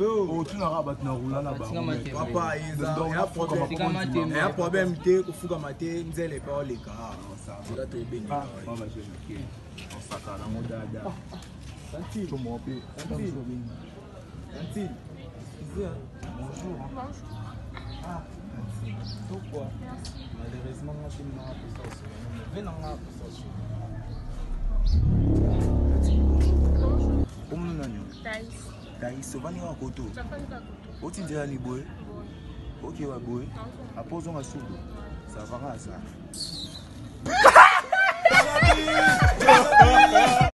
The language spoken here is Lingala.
Oh, tu n'auras pas de roula là-bas. Papa, il y a un problème de Fuga Maté, nous allons pas les cas. C'est là que tu es béni. On va jouer. On s'attend à la mode. Santi, tu m'as appelé. Santi, bonjour. Ah, pourquoi? Malheureusement, je n'ai pas pu sortir. Je n'ai pas pu sortir. Bonjour. Comment nous allons? Thaïs. Thaïs, tu vas venir à Koto? Tu vas venir à Koto. Où tu es allé, boy? Ok, ouais, boy. Apposons à Soudo. Ça va, ça.